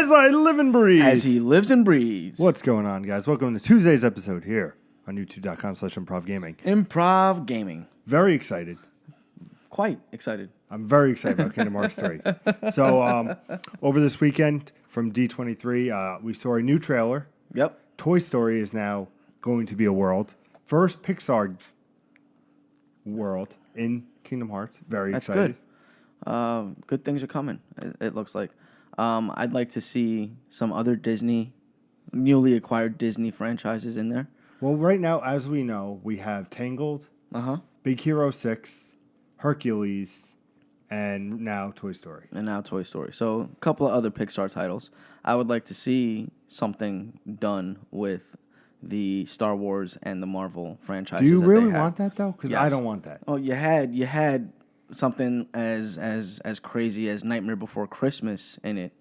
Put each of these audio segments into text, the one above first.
As I live and breathe. As he lives and breathes. What's going on, guys? Welcome to Tuesday's episode here on youtube.com/ImprovGaming. Improv Gaming. Very excited. Quite excited. I'm very excited about Kingdom Hearts 3. So, over this weekend from D23, we saw a new trailer. Yep. Toy Story is now going to be a world. First Pixar world in Kingdom Hearts. Very excited. That's good. Good things are coming, it looks like. I'd like to see some other newly acquired Disney franchises in there. Well, right now, as we know, we have Tangled, Big Hero 6, Hercules, and now Toy Story. So a couple of other Pixar titles. I would like to see something done with the Star Wars and the Marvel franchises. Do you really want that, though? Because I don't want that. Oh, you had something as crazy as Nightmare Before Christmas in it,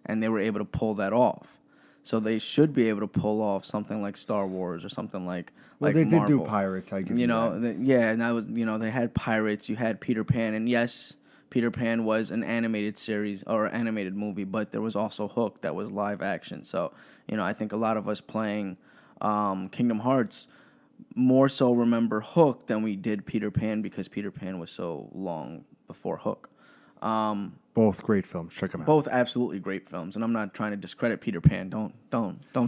and they were able to pull that off. So they should be able to pull off something like Star Wars or something like they Marvel. did do Pirates, I give you that. And that was, they had Pirates, you had Peter Pan, and yes, Peter Pan was an animated series or animated movie, but there was also Hook that was live action. So, I think a lot of us playing Kingdom Hearts more so remember Hook than we did Peter Pan because Peter Pan was so long before Hook. Both great films. Check them out. Both absolutely great films, and I'm not trying to discredit Peter Pan. Don't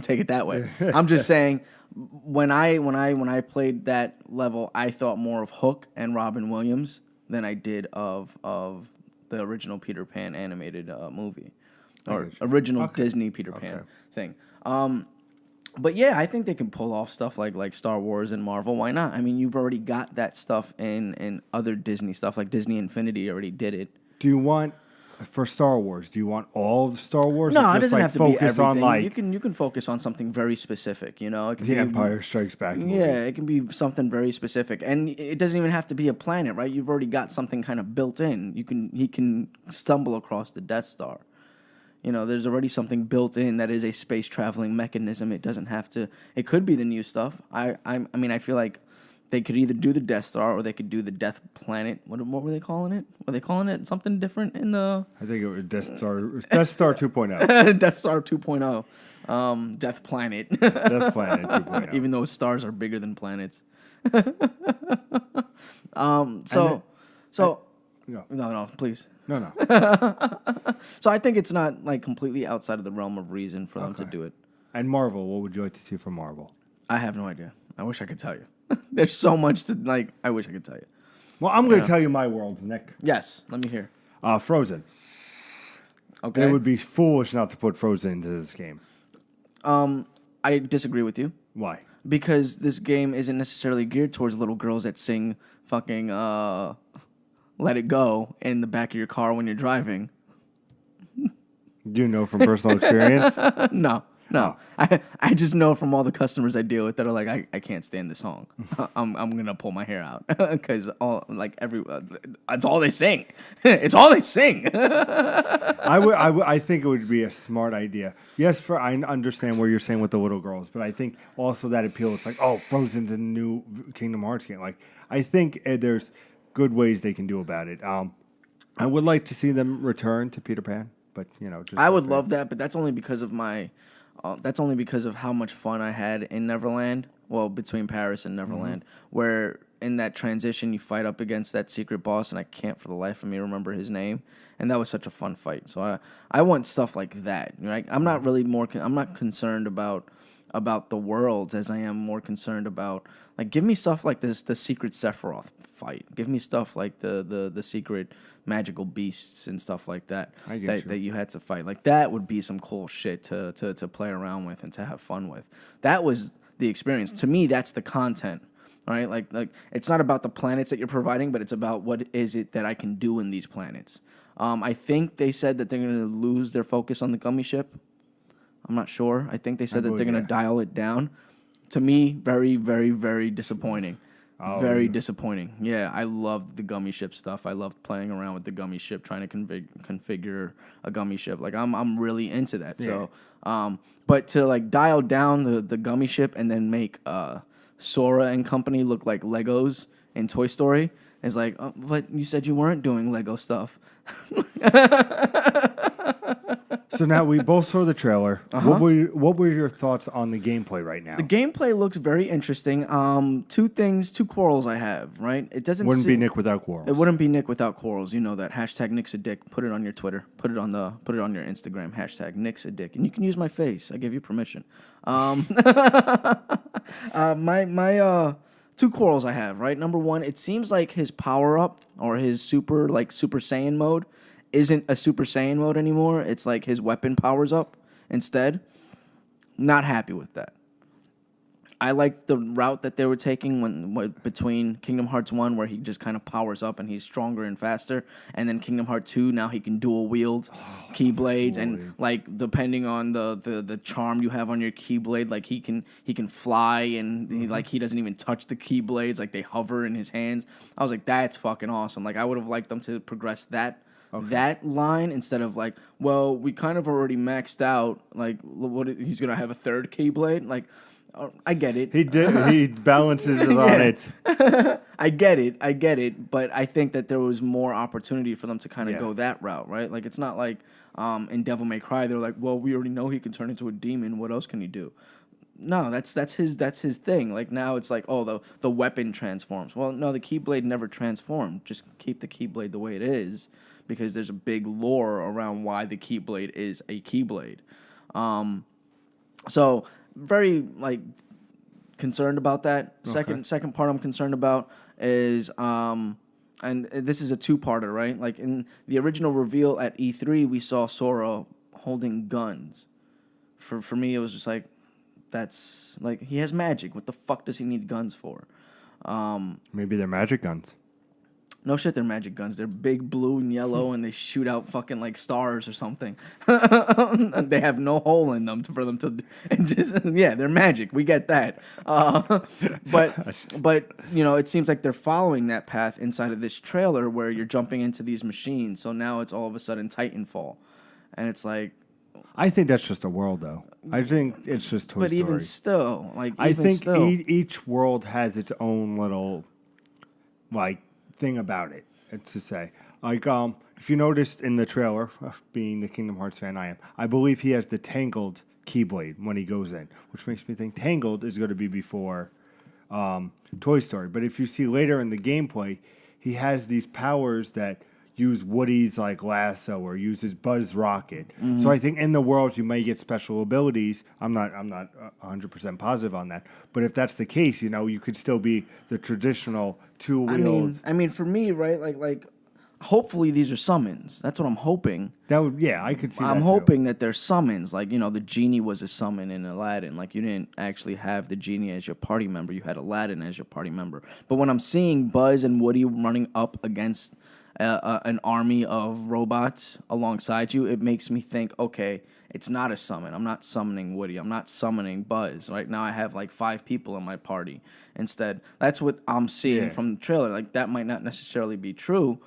take it that way. I'm just saying when I played that level, I thought more of Hook and Robin Williams than I did of the original Peter Pan animated movie or original Disney Peter Pan thing. But yeah, I think they can pull off stuff like Star Wars and Marvel. Why not? I mean, you've already got that stuff in other Disney stuff, like Disney Infinity already did it. Do you want, for Star Wars, do you want all of Star Wars? No, it doesn't have to be everything. On, you can focus on something very specific, It can The Empire Strikes Back movie. Yeah, it can be something very specific. And it doesn't even have to be a planet, right? You've already got something kind of built in. He can stumble across the Death Star. There's already something built in that is a space traveling mechanism. It doesn't have to. It could be the new stuff. I feel like they could either do the Death Star or they could do the Death Planet. What were they calling it? Were they calling it something different in the? I think it was Death Star 2.0. Death Star 2.0. Death Planet. Death Planet 2.0. Even though stars are bigger than planets. No, please. No. So I think it's not completely outside of the realm of reason for them to do it. And Marvel, what would you like to see from Marvel? I have no idea. I wish I could tell you. There's so much to I wish I could tell you. Well, I'm going to tell you my world, Nick. Yes, let me hear. Frozen. Okay. It would be foolish not to put Frozen into this game. I disagree with you. Why? Because this game isn't necessarily geared towards little girls that sing fucking Let It Go in the back of your car when you're driving. Do you know from personal experience? No. I just know from all the customers I deal with that are like, I can't stand this song. I'm gonna pull my hair out because it's all they sing. It's all they sing. I think it would be a smart idea. Yes, I understand what you're saying with the little girls, but I think also that appeal. It's like, oh, Frozen's a new Kingdom Hearts game. I think there's good ways they can do about it. I would like to see them return to Peter Pan, but I would love that, but that's only because of that's only because of how much fun I had in Neverland. Well, between Paris and Neverland, where in that transition you fight up against that secret boss, and I can't for the life of me remember his name. And that was such a fun fight. So I want stuff like that. Right? I'm not really I'm not concerned about the worlds as I am more concerned about give me stuff like this, the secret Sephiroth fight. Give me stuff like the secret magical beasts and stuff like that that you had to fight. That would be some cool shit to play around with and to have fun with. That was the experience. To me, that's the content. All right, like it's not about the planets that you're providing, but it's about what is it that I can do in these planets. I think they said that they're going to lose their focus on the gummy ship. I'm not sure. I think they said that they're going to dial it down. To me, very, very, very disappointing. Very disappointing. Yeah, I loved the gummy ship stuff. I loved playing around with the gummy ship, trying to configure a gummy ship. I'm really into that. Yeah. So, but to dial down the gummy ship and then make Sora and company look like Legos in Toy Story is but you said you weren't doing Lego stuff. So now we both saw the trailer. What were your thoughts on the gameplay right now? The gameplay looks very interesting. Two quarrels I have, right? It doesn't Wouldn't be Nick without quarrels. It wouldn't be Nick without quarrels. You know that. Hashtag Nick's a dick. Put it on your Twitter. Put it on your Instagram. Hashtag Nick's a dick. And you can use my face. I give you permission. My two quarrels I have, right? Number one, it seems like his power up or his Super Saiyan mode isn't a Super Saiyan mode anymore. It's like his weapon powers up instead. Not happy with that. I like the route that they were taking between Kingdom Hearts 1, where he just kind of powers up and he's stronger and faster, and then Kingdom Hearts 2, now he can dual wield keyblades, and like depending on the charm you have on your keyblade, like he can fly, and he doesn't even touch the keyblades, like they hover in his hands. I was like, that's fucking awesome. Like I would have liked them to progress that. Okay. That line instead of like, well, we kind of already maxed out. Like, what he's gonna have a third keyblade? Like, I get it. He did. He balances it on it. I get it. But I think that there was more opportunity for them to kind of go that route, right? Like, it's not like in Devil May Cry they're like, well, we already know he can turn into a demon. What else can he do? No, that's his thing. Like now it's like, oh, the weapon transforms. Well, no, the Keyblade never transformed. Just keep the Keyblade the way it is, because there's a big lore around why the Keyblade is a Keyblade. So very like concerned about that. Okay. Second part I'm concerned about is and this is a two-parter, right? Like in the original reveal at E3, we saw Sora holding guns. For me, it was just like, that's like, he has magic. What the fuck does he need guns for? Maybe they're magic guns. No shit, they're magic guns. They're big blue and yellow, and they shoot out fucking like stars or something. They have no hole in them for them to, and just they're magic. We get that. But you know, it seems like they're following that path inside of this trailer where you're jumping into these machines. So now it's all of a sudden Titanfall, and it's like, I think that's just a world, though. I think it's just Toy Story. But even still, I think each world has its own little like thing about it. It's to say, like, if you noticed in the trailer, being the Kingdom Hearts fan I am, I believe he has the Tangled Keyblade when he goes in, which makes me think Tangled is going to be before Toy Story. But if you see later in the gameplay, he has these powers that use Woody's like lasso or uses Buzz rocket. Mm-hmm. So I think in the world you may get special abilities. I'm not 100% positive on that. But if that's the case, you know, you could still be the traditional two-wheeled. I mean, for me, right? Like, hopefully these are summons. That's what I'm hoping. I could see. I'm hoping that they're summons. Like, you know, the genie was a summon in Aladdin. Like, you didn't actually have the genie as your party member. You had Aladdin as your party member. But when I'm seeing Buzz and Woody running up against an army of robots alongside you, it makes me think, okay, it's not a summon. I'm not summoning Woody. I'm not summoning Buzz. Right now I have like 5 people in my party instead. That's what I'm seeing from the trailer. Like, that might not necessarily be true,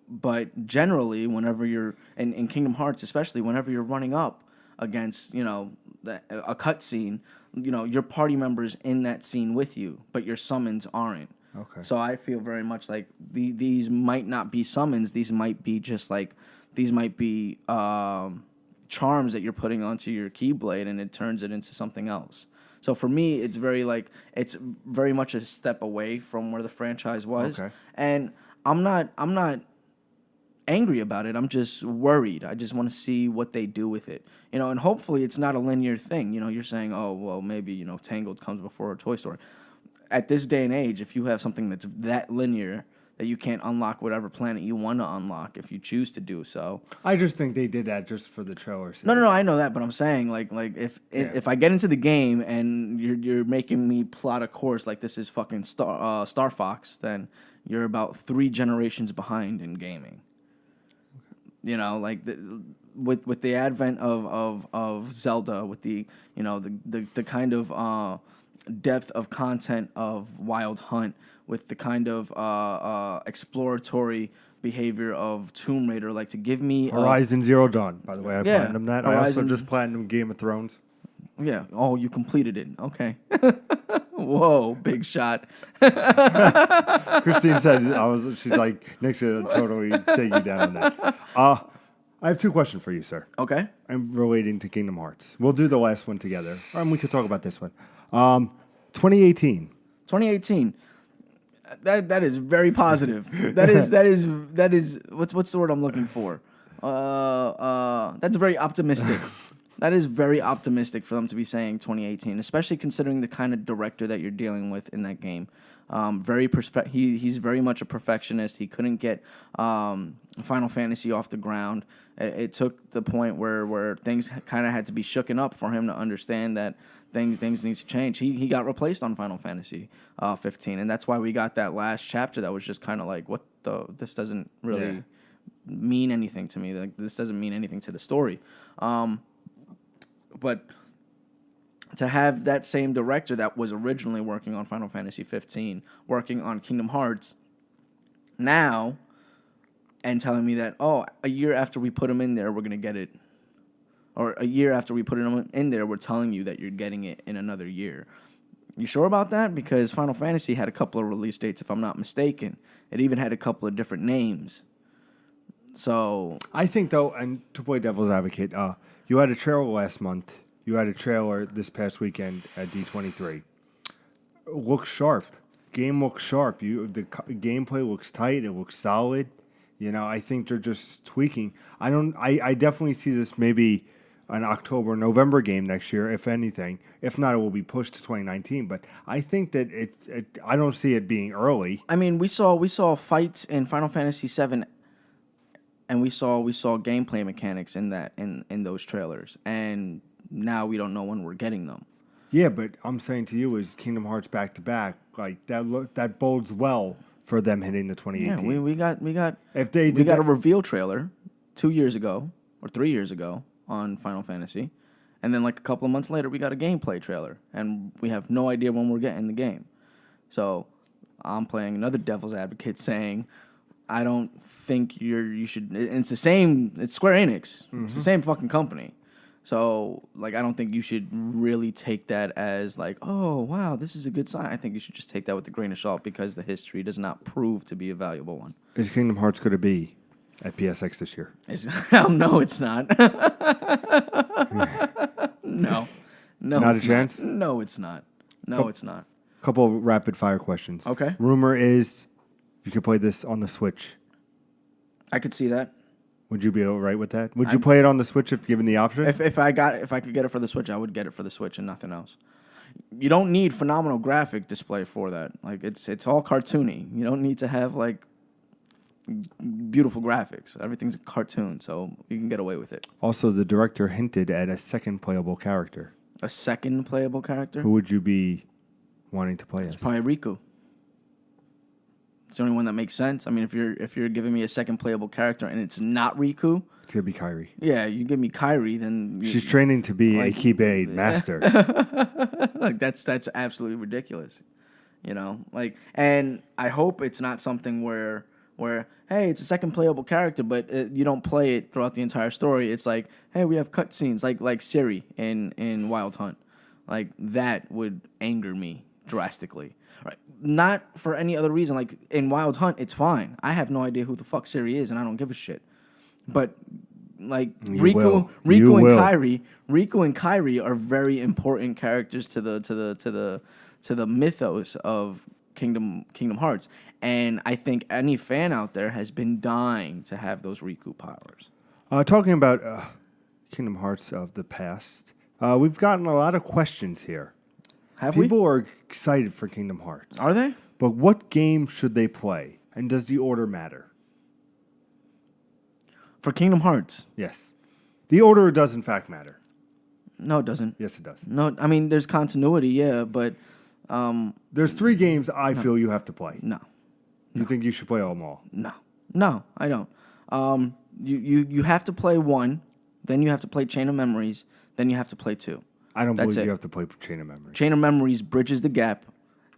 but generally whenever you're in Kingdom Hearts, especially whenever you're running up against, you know, a cutscene, you know, your party members in that scene with you, but your summons aren't. Okay. So I feel very much like these might not be summons. These might be just like, these might be charms that you're putting onto your Keyblade, and it turns it into something else. So for me, it's very much a step away from where the franchise was. Okay. And I'm not angry about it. I'm just worried. I just want to see what they do with it. You know, and hopefully it's not a linear thing. You know, you're saying, oh, well, maybe, you know, Tangled comes before Toy Story. At this day and age, if you have something that's that linear that you can't unlock whatever planet you want to unlock if you choose to do so. I just think they did that just for the trailer. No, I know that, but I'm saying like if I get into the game and you're making me plot a course like this is fucking Star Fox, then you're about 3 generations behind in gaming. You know, like with the advent of Zelda, with the, you know, the kind of depth of content of Wild Hunt, with the kind of exploratory behavior of Tomb Raider, like to give me Horizon Zero Dawn. By the way, I platinumed that. I also just platinumed Game of Thrones. Yeah. Oh, you completed it. Okay. Whoa, big shot. Christine said she's like, Nick's gonna totally take you down on that. I have two questions for you, sir. Okay. I'm relating to Kingdom Hearts. We'll do the last one together, and we could talk about this one. 2018. 2018. That is very positive. That is what's the word I'm looking for? That's very optimistic. That is very optimistic for them to be saying 2018, especially considering the kind of director that you're dealing with in that game. He's very much a perfectionist. He couldn't get Final Fantasy off the ground. It took the point where things kind of had to be shooken up for him to understand that things need to change. He got replaced on Final Fantasy 15, and that's why we got that last chapter that was just kind of like, this doesn't really mean anything to me. Like, this doesn't mean anything to the story. But to have that same director that was originally working on Final Fantasy 15, working on Kingdom Hearts now, and telling me that, a year after we put him in there, we're going to get it. Or a year after we put him in there, we're telling you that you're getting it in another year. You sure about that? Because Final Fantasy had a couple of release dates, if I'm not mistaken. It even had a couple of different names. So I think, though, and to play devil's advocate, you had a trailer last month. You had a trailer this past weekend at D23. Looks sharp. Game looks sharp. The gameplay looks tight. It looks solid. I think they're just tweaking. I definitely see this maybe an October, November game next year, if anything. If not, it will be pushed to 2019. But I think that I don't see it being early. I mean, we saw fights in Final Fantasy VII, and we saw gameplay mechanics in those trailers, and now we don't know when we're getting them. Yeah, but I'm saying to you is Kingdom Hearts back to back, like that bodes well for them hitting the 2018. Yeah, we got a a reveal trailer 2 years ago or 3 years ago on Final Fantasy, and then like a couple of months later we got a gameplay trailer, and we have no idea when we're getting the game. So I'm playing another devil's advocate, saying I don't think you should. It's the same. It's Square Enix. Mm-hmm. It's the same fucking company. So, like, I don't think you should really take that as, like, oh, wow, this is a good sign. I think you should just take that with a grain of salt because the history does not prove to be a valuable one. Is Kingdom Hearts going to be at PSX this year? No, it's not. No. Not a chance? No, it's not. No, it's not. Couple of rapid-fire questions. Okay. Rumor is you could play this on the Switch. I could see that. Would you be all right with that? Would you play it on the Switch if given the option? If I could get it for the Switch, I would get it for the Switch and nothing else. You don't need phenomenal graphic display for that. Like it's all cartoony. You don't need to have like beautiful graphics. Everything's a cartoon, so you can get away with it. Also, the director hinted at a second playable character. A second playable character? Who would you be wanting to play as? Probably Riku. It's the only one that makes sense. I mean, if you're giving me a second playable character and it's not Riku, it's gonna be Kairi. Yeah, you give me Kairi, then she's training to be a Keyblade master. Like that's absolutely ridiculous, Like, and I hope it's not something where hey, it's a second playable character, but you don't play it throughout the entire story. It's like, hey, we have cutscenes, like Ciri in Wild Hunt, like that would anger me drastically. Right. Not for any other reason. Like in Wild Hunt, it's fine. I have no idea who the fuck Ciri is, and I don't give a shit. But like Riku and Kairi are very important characters to the mythos of Kingdom Hearts, and I think any fan out there has been dying to have those Riku powers. Talking about Kingdom Hearts of the past, we've gotten a lot of questions here. People are excited for Kingdom Hearts. Are they? But what game should they play? And does the order matter? For Kingdom Hearts? Yes. The order does, in fact, matter. No, it doesn't. Yes, it does. No, I mean, there's continuity, yeah, but... there's 3 games I feel you have to play. No. You think you should play them all? No, I don't. You have to play 1, then you have to play Chain of Memories, then you have to play 2. I don't believe you have to play Chain of Memories. Chain of Memories bridges the gap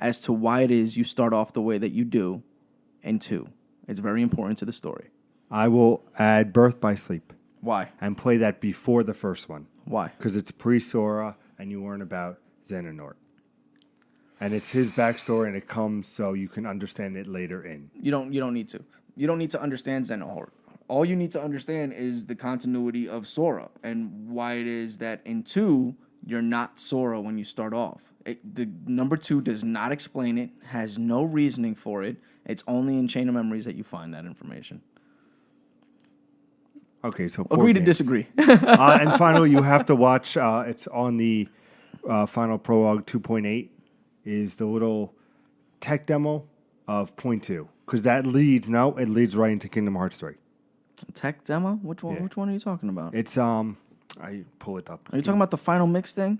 as to why it is you start off the way that you do in 2. It's very important to the story. I will add Birth by Sleep. Why? And play that before the first one. Why? Because it's pre-Sora, and you learn about Xehanort. And it's his backstory, and it comes so you can understand it later in. You don't need to. You don't need to understand Xehanort. all you need to understand is the continuity of Sora and why it is that in 2 you're not Sora when you start off. The number 2 does not explain it, has no reasoning for it. It's only in Chain of Memories that you find that information. Okay, so 4 Agree to games. disagree. And finally, you have to watch. It's on the final prologue 2.8 is the little tech demo of point 2 because that leads right into Kingdom Hearts 3. Tech demo? Which one? Yeah. Which one are you talking about? It's I pull it up. Are you talking about the final mix thing?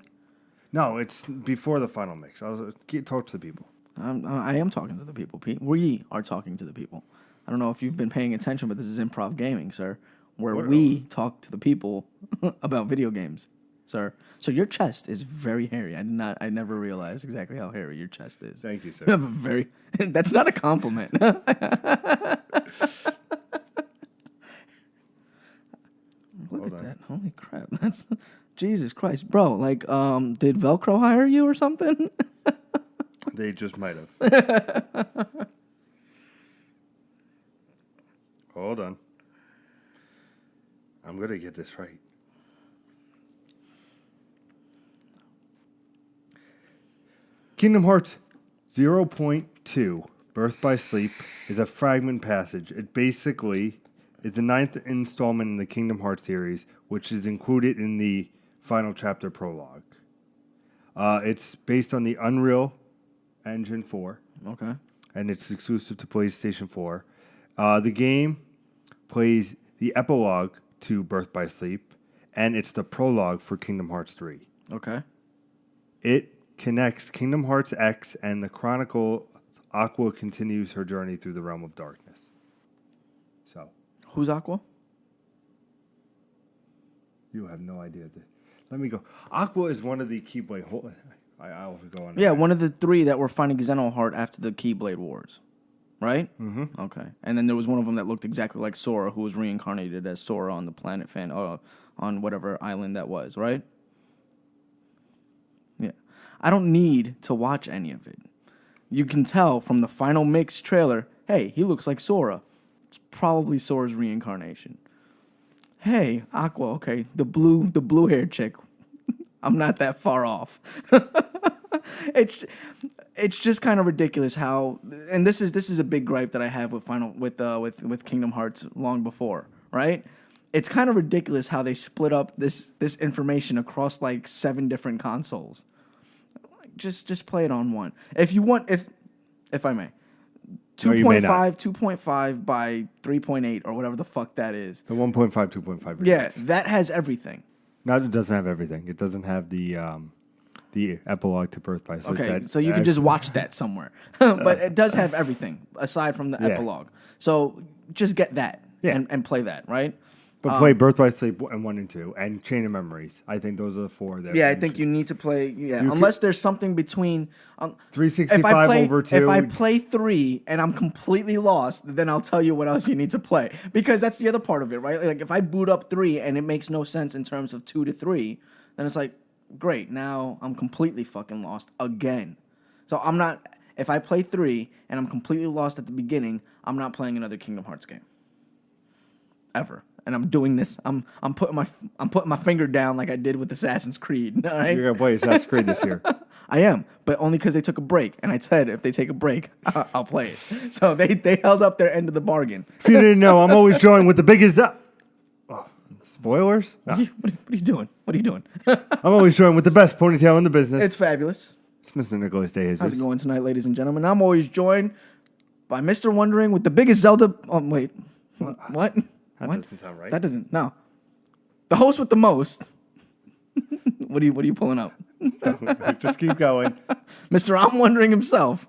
No, it's before the final mix. Talk to the people. I am talking to the people, Pete. We are talking to the people. I don't know if you've been paying attention, but this is Improv Gaming, sir, where we talk to the people about video games, sir. So your chest is very hairy. I never realized exactly how hairy your chest is. Thank you, sir. You have a very. That's not a compliment. Look at that! Holy crap! That's Jesus Christ, bro. Like, did Velcro hire you or something? They just might have. Hold on. I'm going to get this right. Kingdom Hearts 0.2, Birth by Sleep, is a fragment passage. It basically is the 9th installment in the Kingdom Hearts series, which is included in the final chapter prologue. It's based on the Unreal Engine 4. Okay. And it's exclusive to PlayStation 4. The game plays the epilogue to Birth by Sleep, and it's the prologue for Kingdom Hearts 3. Okay. It connects Kingdom Hearts X and the Chronicle. Aqua continues her journey through the realm of darkness. So, Who's Aqua? you have no idea. Let me go. Aqua is one of the Keyblade. I'll go on. Yeah, one of the 3 that were fighting Xenoheart after the Keyblade Wars, right? Mm-hmm. Okay. And then there was one of them that looked exactly like Sora, who was reincarnated as Sora on the planet on whatever island that was, right? Yeah. I don't need to watch any of it. You can tell from the final mix trailer, hey, he looks like Sora. It's probably Sora's reincarnation. Hey, Aqua, okay, the blue-haired chick. I'm not that far off. It's just kind of ridiculous how, and this is a big gripe that I have with Kingdom Hearts long before, right? It's kind of ridiculous how they split up this information across like 7 different consoles. Just play it on one. If you want, if I may. 2.5 by 3.8 or whatever the fuck that is. The 1.5, 2.5. Yeah, that has everything. No, it doesn't have everything. It doesn't have the epilogue to Birth by Sleep. Okay, so you can just watch that somewhere. But it does have everything aside from the epilogue. So just get that and play that, right? But play Birth by Sleep 1 and 2 and Chain of Memories. I think those are the 4 that. Yeah, I think you need to play. Yeah, unless there's something between. 365 over 2. If I play 3 and I'm completely lost, then I'll tell you what else you need to play, because that's the other part of it, right? Like if I boot up 3 and it makes no sense in terms of 2 to 3, then it's like, great, now I'm completely fucking lost again. So I'm not. If I play 3 and I'm completely lost at the beginning, I'm not playing another Kingdom Hearts game. Ever. And I'm doing this. I'm putting my finger down like I did with Assassin's Creed. All right? You're gonna play Assassin's Creed this year. I am, but only because they took a break. And I said if they take a break, I'll play it. So they held up their end of the bargain. If you didn't know, I'm always joined with the biggest. Spoilers? No. What are you doing? What are you doing? I'm always joined with the best ponytail in the business. It's fabulous. It's Mr. Nicholas Day. How's it going tonight, ladies and gentlemen? I'm always joined by Mr. Wondering with the biggest Zelda. Oh wait, what? That doesn't sound right. That doesn't. No. The host with the most. What are you pulling up? Just keep going. Mr. I'm Wondering himself.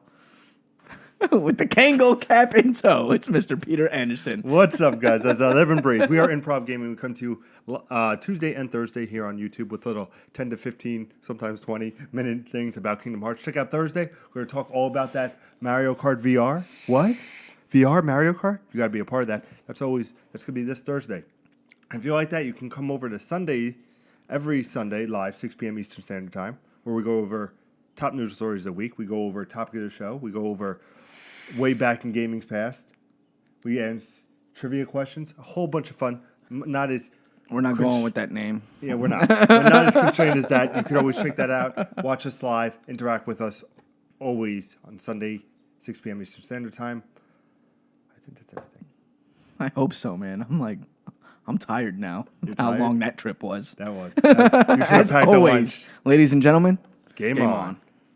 With the Kango cap in tow, it's Mr. Peter Anderson. What's up, guys? That's I Live and Breathe. We are Improv Gaming. We come to you Tuesday and Thursday here on YouTube with little 10 to 15, sometimes 20-minute things about Kingdom Hearts. Check out Thursday. We're going to talk all about that Mario Kart VR. What? VR Mario Kart? You got to be a part of that. That's going to be this Thursday. And if you like that, you can come over to Sunday, every Sunday, live, 6 p.m. Eastern Standard Time, where we go over top news stories of the week. We go over topic of the show. We go over way back in gaming's past. We trivia questions. A whole bunch of fun. Not as We're not going with that name. Yeah, we're not. But not as constrained as that. You could always check that out. Watch us live. Interact with us always on Sunday, 6 p.m. Eastern Standard Time. I think that's everything. I hope so, man. I'm tired now. How tired? long that trip was. That was. You should have As packed a always, lunch. ladies and gentlemen, Game on.